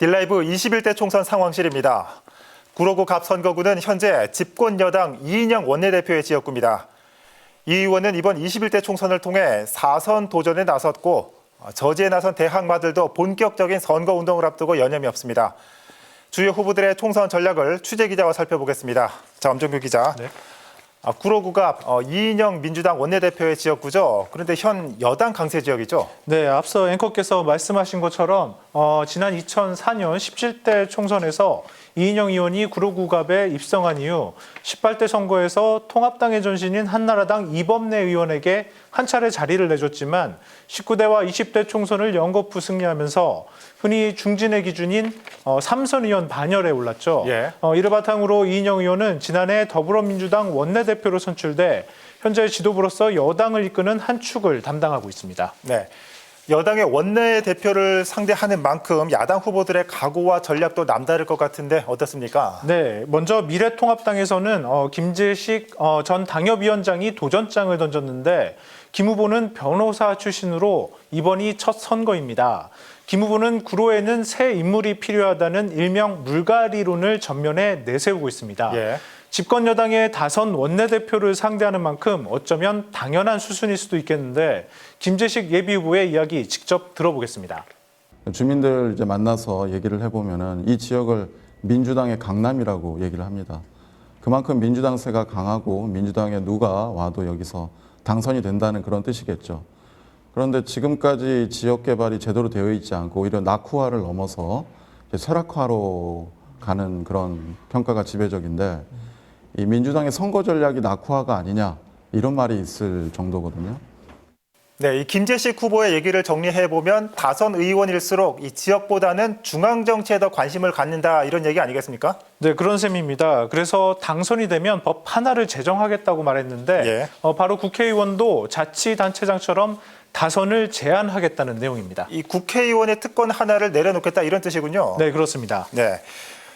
딜라이브 21대 총선 상황실입니다. 구로구 갑 선거구는 현재 집권 여당 이인영 원내대표의 지역구입니다. 이 의원은 이번 21대 총선을 통해 4선 도전에 나섰고 저지에 나선 대항마들도 본격적인 선거운동을 앞두고 여념이 없습니다. 주요 후보들의 총선 전략을 취재기자와 살펴보겠습니다. 자, 엄정규 기자. 네. 구로구가 이인영 민주당 원내대표의 지역구죠. 그런데 현 여당 강세 지역이죠. 네, 앞서 앵커께서 말씀하신 것처럼 지난 2004년 17대 총선에서 이인영 의원이 구로구갑에 입성한 이후 18대 선거에서 통합당의 전신인 한나라당 이범래 의원에게 한 차례 자리를 내줬지만 19대와 20대 총선을 연거푸 승리하면서 흔히 중진의 기준인 3선 의원 반열에 올랐죠. 예. 이를 바탕으로 이인영 의원은 지난해 더불어민주당 원내대표로 선출돼 현재 지도부로서 여당을 이끄는 한 축을 담당하고 있습니다. 네. 여당의 원내대표를 상대하는 만큼 야당 후보들의 각오와 전략도 남다를 것 같은데 어떻습니까? 네, 먼저 미래통합당에서는 김재식 전 당협위원장이 도전장을 던졌는데 김 후보는 변호사 출신으로 이번이 첫 선거입니다. 김 후보는 구로에는 새 인물이 필요하다는 일명 물갈이론을 전면에 내세우고 있습니다. 예. 집권 여당의 다선 원내대표를 상대하는 만큼 어쩌면 당연한 수순일 수도 있겠는데 김재식 예비후보의 이야기 직접 들어보겠습니다. 주민들 이제 만나서 얘기를 해보면은 이 지역을 민주당의 강남이라고 얘기를 합니다. 그만큼 민주당세가 강하고 민주당에 누가 와도 여기서 당선이 된다는 그런 뜻이겠죠. 그런데 지금까지 지역 개발이 제대로 되어 있지 않고 오히려 낙후화를 넘어서 쇠락화로 가는 그런 평가가 지배적인데 이 민주당의 선거 전략이 낙후화가 아니냐 이런 말이 있을 정도거든요. 네, 이 김재식 후보의 얘기를 정리해보면 다선 의원일수록 이 지역보다는 중앙 정치에 더 관심을 갖는다 이런 얘기 아니겠습니까? 네, 그런 셈입니다. 그래서 당선이 되면 법 하나를 제정하겠다고 말했는데 예. 바로 국회의원도 자치단체장처럼 다선을 제한하겠다는 내용입니다. 이 국회의원의 특권 하나를 내려놓겠다 이런 뜻이군요. 네, 그렇습니다. 네.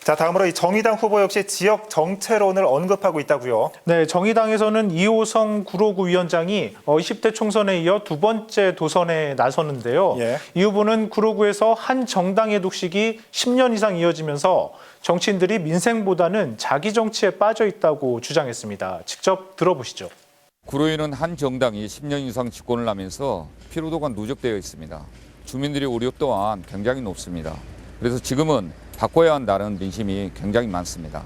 자, 다음으로 이 정의당 후보 역시 지역 정체론을 언급하고 있다고요. 네, 정의당에서는 이호성 구로구 위원장이 20대 총선에 이어 두 번째 도선에 나섰는데요. 예. 이 후보는 구로구에서 한 정당의 독식이 10년 이상 이어지면서 정치인들이 민생보다는 자기 정치에 빠져 있다고 주장했습니다. 직접 들어보시죠. 구로에는 한 정당이 10년 이상 집권을 하면서 피로도가 누적되어 있습니다. 주민들의 우려 또한 굉장히 높습니다. 그래서 지금은 바꿔야 한다는 민심이 굉장히 많습니다.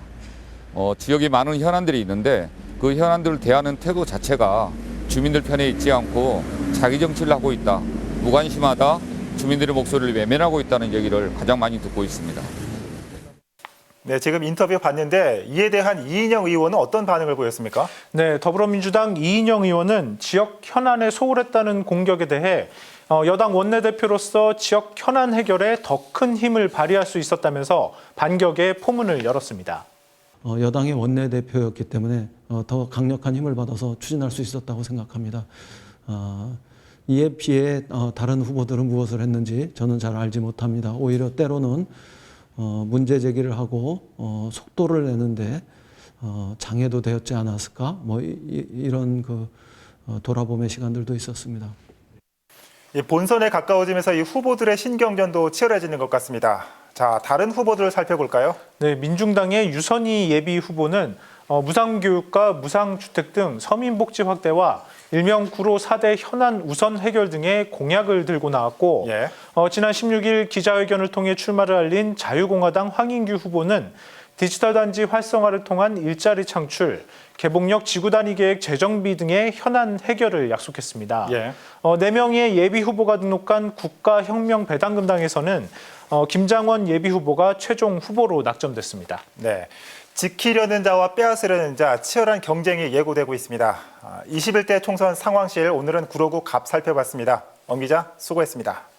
지역에 많은 현안들이 있는데 그 현안들을 대하는 태도 자체가 주민들 편에 있지 않고 자기 정치를 하고 있다. 무관심하다. 주민들의 목소리를 외면하고 있다는 얘기를 가장 많이 듣고 있습니다. 네, 지금 인터뷰 봤는데 이에 대한 이인영 의원은 어떤 반응을 보였습니까? 네, 더불어민주당 이인영 의원은 지역 현안에 소홀했다는 공격에 대해 여당 원내대표로서 지역 현안 해결에 더 큰 힘을 발휘할 수 있었다면서 반격의 포문을 열었습니다. 여당의 원내대표였기 때문에 더 강력한 힘을 받아서 추진할 수 있었다고 생각합니다. 이에 비해 다른 후보들은 무엇을 했는지 저는 잘 알지 못합니다. 오히려 때로는 문제 제기를 하고 속도를 내는데 장애도 되었지 않았을까? 이런 돌아봄의 시간들도 있었습니다. 본선에 가까워지면서 이 후보들의 신경전도 치열해지는 것 같습니다. 자, 다른 후보들을 살펴볼까요? 네, 민중당의 유선희 예비 후보는 무상교육과 무상주택 등 서민복지 확대와 일명 구로 4대 현안 우선 해결 등의 공약을 들고 나왔고 예. 지난 16일 기자회견을 통해 출마를 알린 자유공화당 황인규 후보는 디지털 단지 활성화를 통한 일자리 창출, 개봉역 지구단위 계획 재정비 등의 현안 해결을 약속했습니다. 예. 4명의 예비 후보가 등록한 국가혁명배당금당에서는 김장원 예비 후보가 최종 후보로 낙점됐습니다. 네, 지키려는 자와 빼앗으려는 자 치열한 경쟁이 예고되고 있습니다. 21대 총선 상황실 오늘은 구로구 갑 살펴봤습니다. 엄 기자 수고했습니다.